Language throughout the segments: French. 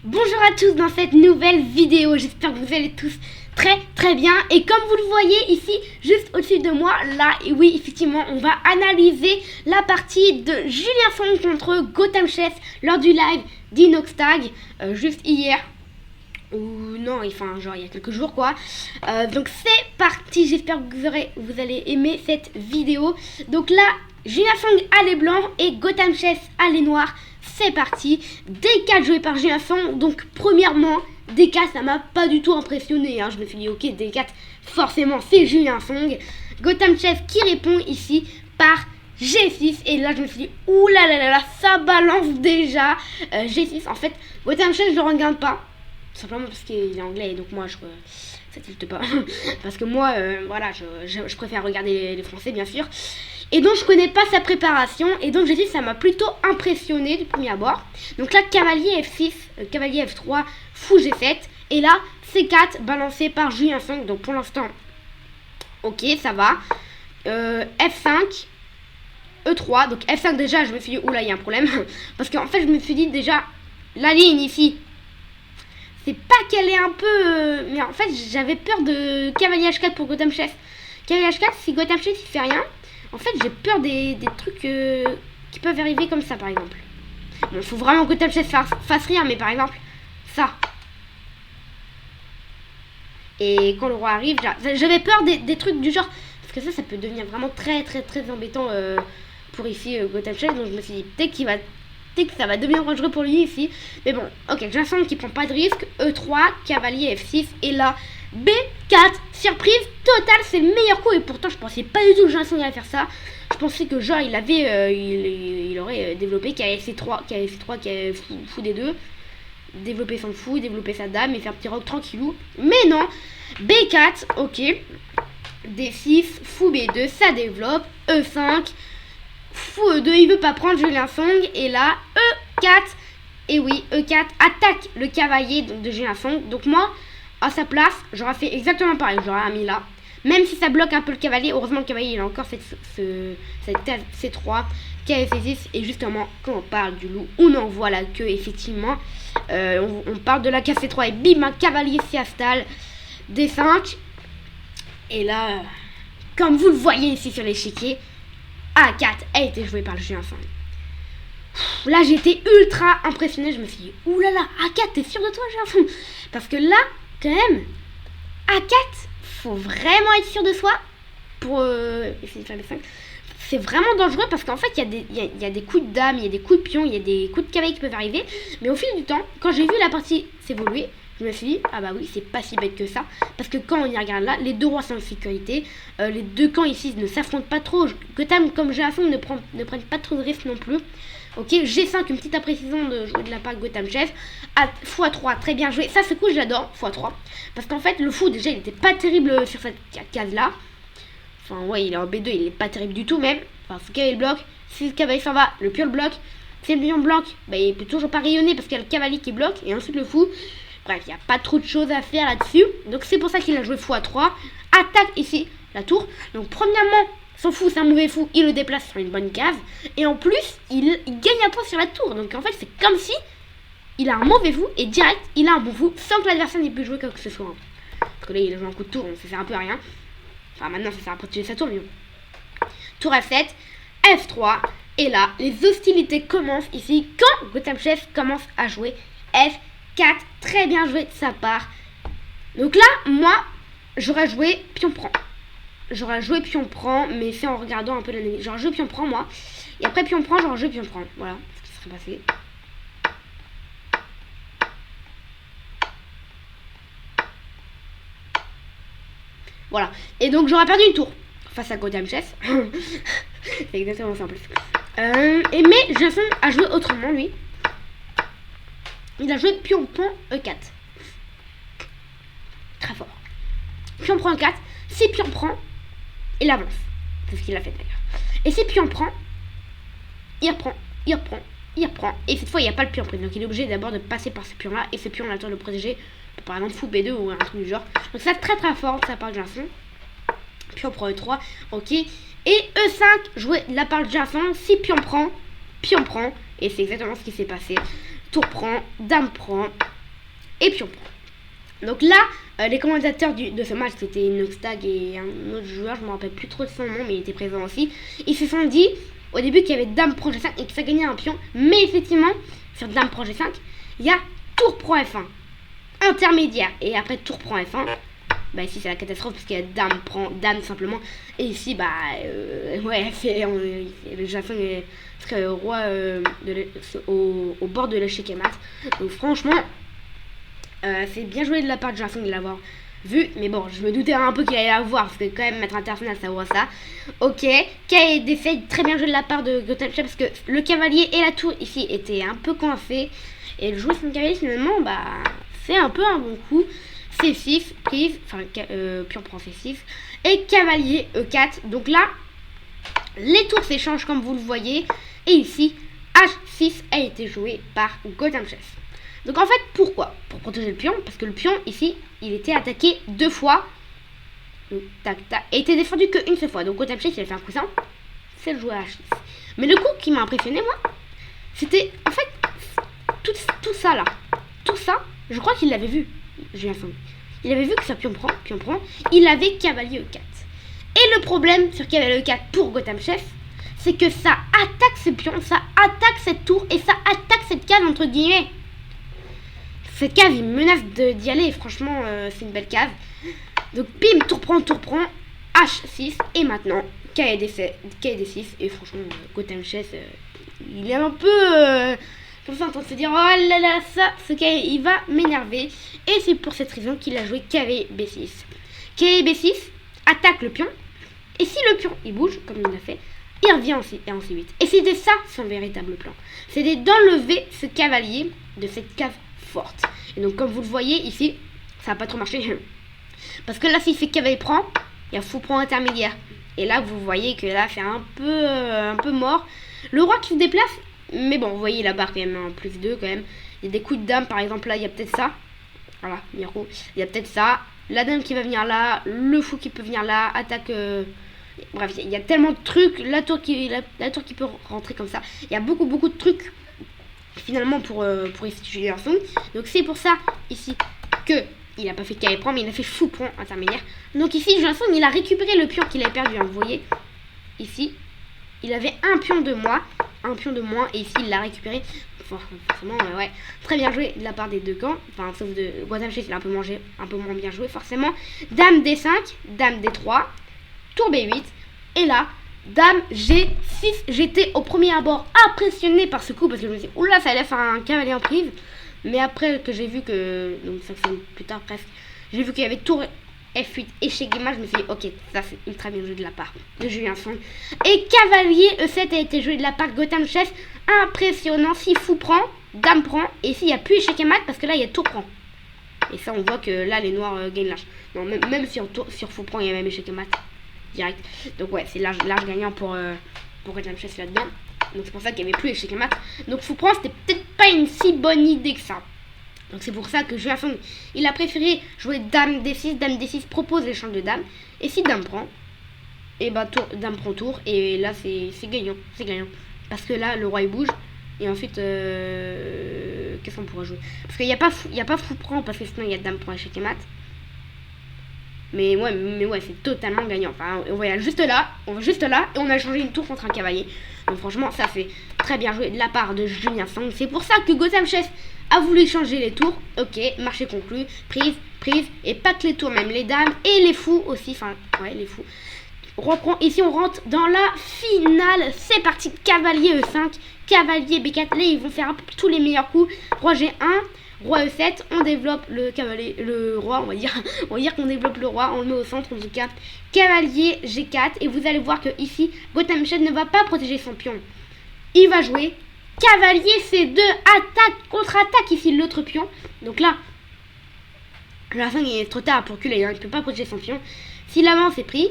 Bonjour à tous dans cette nouvelle vidéo, j'espère que vous allez tous très bien. Et comme vous le voyez ici, juste au-dessus de moi, là, et oui, effectivement, on va analyser la partie de Julien Song contre Gotham Chess lors du live d'Inoxtag, juste hier. Ou non, enfin genre il y a quelques jours quoi. Donc c'est parti, j'espère que vous allez aimer cette vidéo. Donc là, Julien Song a les blancs et Gotham Chess a les noirs. C'est parti, D4 joué par Julien Song. Donc premièrement, D4 ça m'a pas du tout impressionné hein. Je me suis dit ok, D4 forcément c'est Julien Song. Gotham Chess qui répond ici par G6 et là je me suis dit oulala, ça balance déjà. G6 en fait, Gotham Chess je le regarde pas. Simplement parce qu'il est anglais et donc moi ça tilte pas. Parce que moi voilà je préfère regarder les français bien sûr. Et donc je connais pas sa préparation et donc j'ai dit ça m'a plutôt impressionné du premier abord. Donc là cavalier F6, cavalier F3, fou G7 et là C4 balancé par Julien Song. Donc pour l'instant ok ça va. F5 E3, donc F5 déjà je me suis dit oula il y a un problème. Parce qu'en fait je me suis dit déjà la ligne ici, c'est pas qu'elle est un peu... mais en fait, j'avais peur de cavalier H4 pour Gotham Chess. Cavalier H4, si Gotham Chess il fait rien, en fait, j'ai peur des trucs qui peuvent arriver comme ça, par exemple. Bon, faut vraiment que Gotham Chess fasse rien, mais par exemple, ça. Et quand le roi arrive, j'avais peur des trucs du genre... Parce que ça peut devenir vraiment très embêtant pour ici Gotham Chess. Donc je me suis dit, peut-être que ça va devenir dangereux pour lui ici. Mais bon, ok, Julien Song qui prend pas de risque. E3, cavalier F6. Et là, B4. Surprise totale, c'est le meilleur coup. Et pourtant, je pensais pas du tout que Julien Song allait faire ça. Je pensais que genre, il aurait développé KFC3, fou des deux. Développer son fou, développer sa dame et faire petit rock tranquillou. Mais non, B4, ok. D6, fou B2, ça développe. E5. Fou E2, il veut pas prendre Julien Song. Et là, E4. Et oui, E4 attaque le cavalier de Julien Song. Donc moi, à sa place, j'aurais fait exactement pareil. J'aurais mis là. Même si ça bloque un peu le cavalier. Heureusement le cavalier, il a encore cette case C3. Case C6. Et justement, quand on parle du loup, on en voit la queue, effectivement. On parle de la case C3. Et bim, un cavalier s'y installe. D5. Et là, comme vous le voyez ici sur l'échiquier, A4 a été joué par le Julien Song. Là j'étais ultra impressionné. Je me suis dit oulala, A4 t'es sûr de toi Julien Song? Parce que là quand même A4 faut vraiment être sûr de soi pour essayer de faire les 5. C'est vraiment dangereux parce qu'en fait il y a des coups de dame, il y a des coups de pion, il y a des coups de cavalier qui peuvent arriver. Mais au fil du temps, quand j'ai vu la partie s'évoluer, je me suis dit, ah bah oui, c'est pas si bête que ça. Parce que quand on y regarde là, les deux rois sont en sécurité. Les deux camps ici ne s'affrontent pas trop. Gotham comme Julien Song ne prennent pas trop de risques non plus. Ok, G5, une petite imprécision de jouer de la part de Gotham Chess. x3, très bien joué. Ça, ce coup, je l'adore, x3. Parce qu'en fait, le fou, déjà, il était pas terrible sur cette case-là. Enfin, ouais, il est en B2, il est pas terrible du tout même. Enfin, faut qu'il y ait le bloc. Si le cavalier s'en va, le pion le bloque. Si le pion bloque, bah, il peut toujours pas rayonner parce qu'il y a le cavalier qui bloque. Et ensuite, le fou. Bref, il n'y a pas trop de choses à faire là-dessus. Donc c'est pour ça qu'il a joué x3. Attaque ici la tour. Donc premièrement, son fou, c'est un mauvais fou. Il le déplace sur une bonne case. Et en plus, il gagne un point sur la tour. Donc en fait, c'est comme si il a un mauvais fou. Et direct, il a un bon fou. Sans que l'adversaire n'ait pu jouer quoi que ce soit. Parce que là, il a joué un coup de tour. Donc ça sert un peu à rien. Enfin maintenant, ça sert à protéger sa tour. Mais bon. Tour F7. F3. Et là, les hostilités commencent ici. Quand Gotham Chess commence à jouer F4, très bien joué de sa part. Donc là, moi, j'aurais joué pion prend. J'aurais joué pion prend, mais c'est en regardant un peu l'analyse. J'aurais joué pion prend, moi. Et après pion prend, j'aurais joué pion prend. Voilà ce qui serait passé. Voilà. Et donc, j'aurais perdu une tour face à Gotham Chess. C'est exactement ça en plus. Mais Jason a joué autrement, lui. Il a joué pion prend E4. Très fort. Pion prend E4. Si pion prend, il avance. C'est ce qu'il a fait d'ailleurs. Et si pion prend, il reprend. Et cette fois, il n'y a pas le pion pris. Donc il est obligé d'abord de passer par ce pion-là. Et ce pion, on a le temps de le protéger. Par exemple, fou B2 ou un truc du genre. Donc ça, très fort de sa part de Julien Song. Pion prend E3. Ok. Et E5, joué de la part de Julien Song. Si pion prend. Et c'est exactement ce qui s'est passé. Tour prend, dame prend, et pion prend. Donc là, les commentateurs de ce match, c'était Noxtag et un autre joueur, je ne me rappelle plus trop de son nom, mais il était présent aussi. Ils se sont dit au début qu'il y avait Dame prend G5 et que ça gagnait un pion. Mais effectivement, sur Dame prend G5, il y a Tour prend F1 intermédiaire. Et après Tour prend F1, bah ici c'est la catastrophe parce qu'il y a Dame prend Dame simplement. Et ici, bah ouais, le Jason serait roi au bord de l'échec et mat. Donc franchement, c'est bien joué de la part de Jason de l'avoir vu, mais bon, je me doutais un peu qu'il allait l'avoir parce que quand même mettre international ça voit ça. Ok, K d'essai très bien joué de la part de Gotham Chef parce que le cavalier et la tour ici étaient un peu coincés et le jouer son cavalier finalement, bah c'est un peu un bon coup. C6, prise, enfin pion prend C6 et cavalier E4. Donc là, les tours s'échangent comme vous le voyez et ici H6 a été joué par Gotham Chef. Donc en fait, pourquoi? Pour protéger le pion, parce que le pion, ici, il était attaqué 2 fois. Donc, tac, tac, et était défendu qu'une seule fois. Donc Gotham Chef, il a fait un coussin, c'est le joueur H6. Mais le coup qui m'a impressionné, moi, c'était, en fait, tout ça, là. Tout ça, je crois qu'il l'avait vu, Julien Song. Il avait vu que ça pion prend, il avait cavalier E4. Et le problème sur cavalier E4 pour Gotham Chef, c'est que ça attaque ce pion, ça attaque cette tour, et ça attaque cette case, entre guillemets. Cette cave, il menace d'y aller. Franchement, c'est une belle cave. Donc, bim, tour prend, H6. Et maintenant, KD6. Et franchement, Gotham Chess, il est un peu comme ça en train de se dire, oh là là, ça, ce KD, il va m'énerver. Et c'est pour cette raison qu'il a joué KV-B6. KV-B6 attaque le pion. Et si le pion, il bouge, comme il l'a fait, il revient en C8. Et c'était ça son véritable plan. C'était d'enlever ce cavalier de cette cave forte. Et donc comme vous le voyez ici, ça n'a pas trop marché. Parce que là, s'il fait cavalier prend, il y a fou prend intermédiaire. Et là, vous voyez que là, c'est un peu mort. Le roi qui se déplace, mais bon, vous voyez la barre quand même, en plus 2 quand même. Il y a des coups de dame, par exemple, là, il y a peut-être ça. Voilà, Miro. Il y a peut-être ça. La dame qui va venir là, le fou qui peut venir là, attaque... Bref, il y a tellement de trucs. La tour qui peut rentrer comme ça. Il y a beaucoup de trucs finalement pour instituer un son. Donc c'est pour ça ici que il n'a pas fait cavalier prend, mais il a fait fou prend intermédiaire. Donc ici Julien Song, il a récupéré le pion qu'il avait perdu, hein. Vous voyez ici il avait un pion de moins, et ici il l'a récupéré. Forcément ouais, très bien joué de la part des deux camps, enfin sauf de Gotham Chef, il a un peu moins bien joué forcément. Dame D5, dame D3, tour B8, et là Dame G6. J'étais au premier abord impressionné par ce coup parce que je me suis dit, oula, ça allait faire un cavalier en prise. Mais après que j'ai vu que, donc ça fait plus tard presque, j'ai vu qu'il y avait tour F8 échec et mat, je me suis dit, ok, ça c'est ultra bien joué de la part de Julien Song. Et cavalier E7 a été joué de la part de Gotham Chef. Impressionnant. Si fou prend, dame prend, et ici il n'y a plus échec et mat parce que là il y a tour prend. Et ça on voit que là les noirs gagnent large. Non, même sur fou prend il y a même échec et mat. Direct. Donc ouais, c'est large gagnant pour Gotham Chess là-dedans. Donc c'est pour ça qu'il n'y avait plus échec et mat. Donc fou prend, c'était peut-être pas une si bonne idée que ça. Donc c'est pour ça que Julien Song, il a préféré jouer dame D6. Dame D6 propose l'échange de dame. Et si dame prend, et bah dame prend tour. Et là c'est gagnant. C'est gagnant. Parce que là le roi il bouge. Et ensuite qu'est-ce qu'on pourra jouer? Parce qu'il n'y a pas fou prend parce que sinon il y a dame prend échec et mat. Mais ouais, c'est totalement gagnant. Enfin, on va juste là, et on a changé une tour contre un cavalier. Donc franchement, ça fait très bien joué de la part de Julien Song. C'est pour ça que Gotham Chess a voulu changer les tours. Ok, marché conclu, prise, et pas que les tours, même les dames et les fous aussi. Enfin, ouais, les fous. Reprend. Ici, on rentre dans la finale. C'est parti, cavalier E5, cavalier B4. Là, ils vont faire un peu tous les meilleurs coups. Roi G1. Roi E7, on développe le roi, on va dire qu'on développe le roi, on le met au centre en tout cas. Cavalier G4, et vous allez voir que ici, Gotham Chess ne va pas protéger son pion. Il va jouer cavalier C2, attaque, contre-attaque ici l'autre pion. Donc là, la fin il est trop tard pour reculer, hein, il ne peut pas protéger son pion. S'il avance, c'est pris.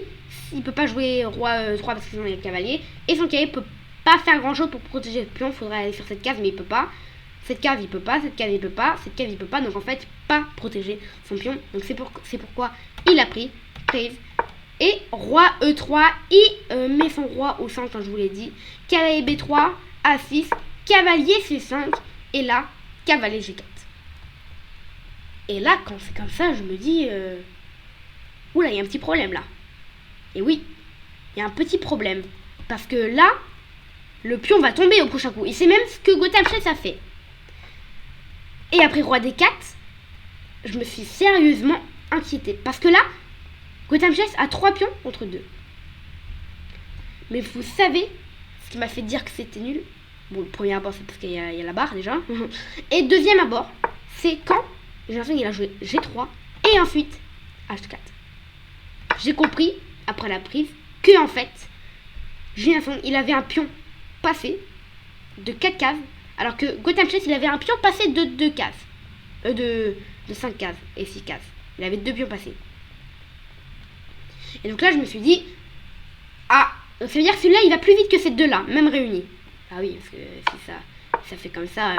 Il ne peut pas jouer roi E3 parce que sinon il y a le cavalier. Et son cavalier ne peut pas faire grand chose pour protéger le pion, il faudrait aller sur cette case, mais il ne peut pas. Cette cave il peut pas, cette cave il peut pas, cette cave il peut pas, donc en fait il peut pas protéger son pion. Donc c'est pourquoi il a pris prise. Et roi E3, il met son roi au centre comme je vous l'ai dit. Cavalier B3, A6, cavalier C5, et là, cavalier G4. Et là, quand c'est comme ça, je me dis... Oula, il y a un petit problème là. Et oui, il y a un petit problème. Parce que là, le pion va tomber au prochain coup. Et c'est même ce que Gotham Chess a fait. Et après roi D4, je me suis sérieusement inquiétée. Parce que là, Gotham Chess a 3 pions contre 2. Mais vous savez ce qui m'a fait dire que c'était nul? Bon, le premier abord, c'est parce qu'il y a la barre déjà. Et deuxième abord, c'est quand j'ai l'impression qu'il a joué G3 et ensuite H4. J'ai compris, après la prise, que en fait, j'ai l'impression qu'il avait un pion passé de 4 cases, alors que Gotham Chess, il avait un pion passé de 2 cases. De 5 cases et 6 cases. Il avait 2 pions passés. Et donc là, je me suis dit, ah, donc ça veut dire que celui-là, il va plus vite que ces deux-là, même réunis. Ah oui, parce que si ça fait comme ça,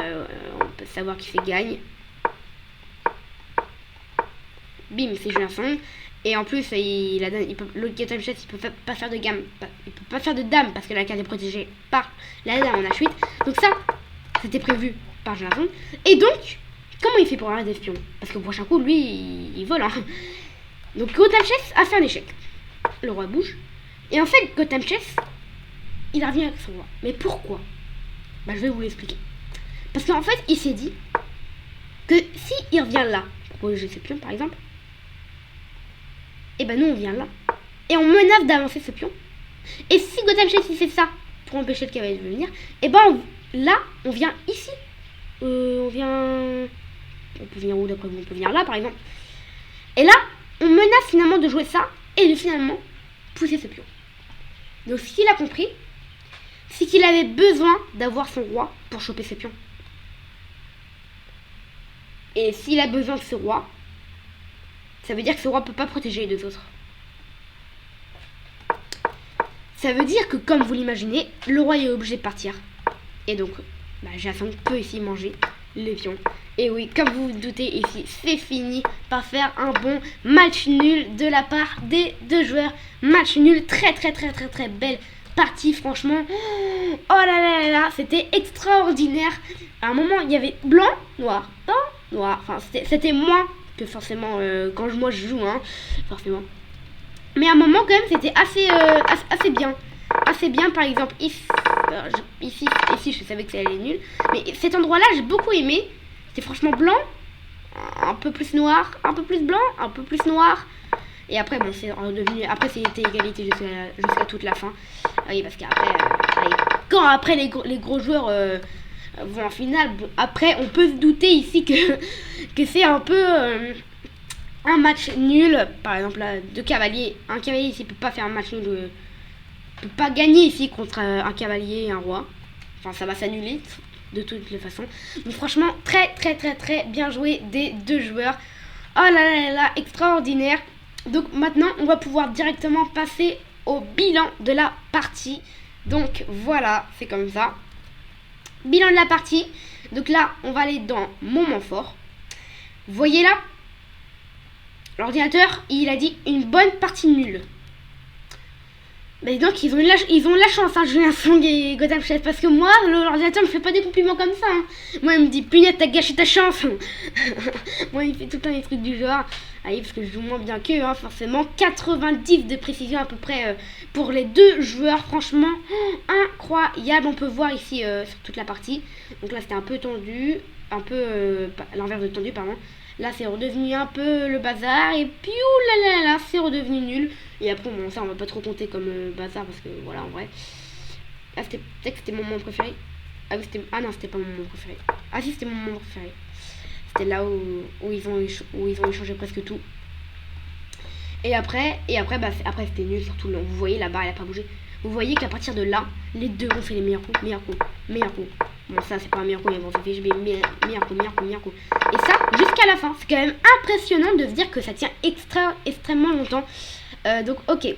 on peut savoir qui fait gagne. Bim, c'est Julien. Et en plus, l'autre Gotham Chess, il peut pas faire de gamme. Il peut pas faire de dame parce que la case est protégée par la dame en H8. Donc ça, c'était prévu par Julien. Et donc, comment il fait pour avoir des espions? Parce que le prochain coup, lui, il vole. Hein. Donc Gotham Chess a fait un échec. Le roi bouge. Et en fait, Gotham Chess, il revient avec son roi. Mais pourquoi? Bah, je vais vous l'expliquer. Parce qu'en fait, il s'est dit que si il revient là, pour protéger ses pions par exemple, et ben nous on vient là. Et on menace d'avancer ce pion. Et si Gotham Chess il fait ça pour empêcher le cavalier de venir, et ben là, on vient ici. On peut venir où d'après vous? On peut venir là par exemple. Et là, on menace finalement de jouer ça et de finalement pousser ce pion. Donc ce qu'il a compris, c'est qu'il avait besoin d'avoir son roi pour choper ses pions. Et s'il a besoin de ce roi, ça veut dire que ce roi ne peut pas protéger les deux autres. Ça veut dire que, comme vous l'imaginez, le roi est obligé de partir. Et donc, Jason peut ici manger les pions. Et oui, comme vous vous doutez, ici, c'est fini par faire un bon match nul de la part des deux joueurs. Match nul, très belle partie, franchement. Oh là là là là, c'était extraordinaire. À un moment, il y avait blanc, noir, blanc, noir. Enfin, c'était moins que forcément quand moi je joue, hein, forcément. Mais à un moment, quand même, c'était assez bien. Assez bien, par exemple, ici, je savais que ça allait nul. Mais cet endroit-là, j'ai beaucoup aimé. C'était franchement blanc, un peu plus noir, un peu plus blanc, un peu plus noir. Et après, bon, c'est redevenu. Après, c'était égalité jusqu'à toute la fin. Oui, parce qu'après, quand après les gros joueurs vont en finale, bon, après, on peut se douter ici que c'est un peu un match nul. Par exemple, là, deux cavaliers. Un cavalier ici peut pas faire un match nul. Peut pas gagner ici contre un cavalier et un roi. Enfin, ça va s'annuler de toutes les façons. Donc franchement, très bien joué des deux joueurs. Oh là là là, extraordinaire. Donc maintenant, on va pouvoir directement passer au bilan de la partie. Donc voilà, c'est comme ça. Bilan de la partie. Donc là, on va aller dans moment fort. Vous voyez là, l'ordinateur, il a dit une bonne partie nulle. Mais donc ils ont la chance, hein, Julien Song et Gotham Chess, parce que moi, l'ordinateur me fait pas des compliments comme ça. Hein. Moi, il me dit, punaise, t'as gâché ta chance. Moi, il fait tout le temps des trucs du genre. Allez, parce que je joue moins bien qu'eux, hein, forcément. 90 de précision à peu près pour les deux joueurs. Franchement, incroyable. On peut voir ici sur toute la partie. Donc là, c'était un peu tendu. Un peu l'inverse de tendu, pardon. Là, c'est redevenu un peu le bazar. Et puis, oulala, c'est redevenu nul. Et après, bon, ça, on va pas trop compter comme bazar. Parce que, voilà, en vrai. Ah, peut-être que c'était mon moment préféré. Ah, oui, ah non, c'était pas mon moment préféré. Ah, si, c'était mon moment préféré. C'était là où ils ont échangé presque tout. Et après, après c'était nul. Surtout, vous voyez, la barre, elle a pas bougé. Vous voyez qu'à partir de là, les deux ont fait les meilleurs coups. Bon, ça, c'est pas un meilleur coup, mais bon, ça fait meilleur coup. Et ça, jusqu'à la fin. C'est quand même impressionnant de se dire que ça tient extrêmement longtemps. Donc, ok.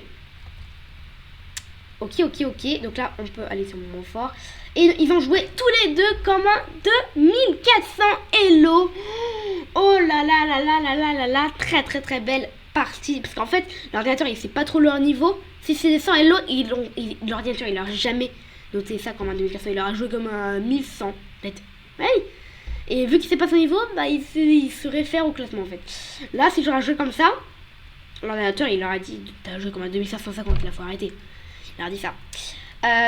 Donc là, on peut aller sur le moment fort. Et ils ont joué tous les deux comme un 2400 Hello. Oh là là là là là là là là. Très belle partie. Parce qu'en fait, l'ordinateur, il sait pas trop leur niveau. Si c'est des 100 Hello, l'ordinateur, il leur a jamais noté ça comme un 2400. Il leur a joué comme un 1100. Peut-être. Oui. Et vu qu'il sait pas son niveau, bah il se réfère au classement en fait. Là, si j'aurais joué comme ça, l'ordinateur il leur a dit t'as joué comme à 2550, là faut arrêter. Il leur a dit ça.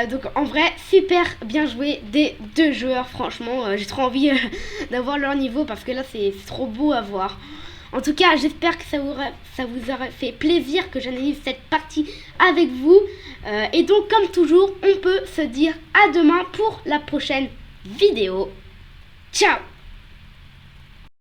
Donc en vrai, super bien joué des deux joueurs, franchement. J'ai trop envie d'avoir leur niveau parce que là c'est trop beau à voir. En tout cas, j'espère que ça vous aura fait plaisir que j'analyse cette partie avec vous. Et donc, comme toujours, on peut se dire à demain pour la prochaine vidéo. Ciao!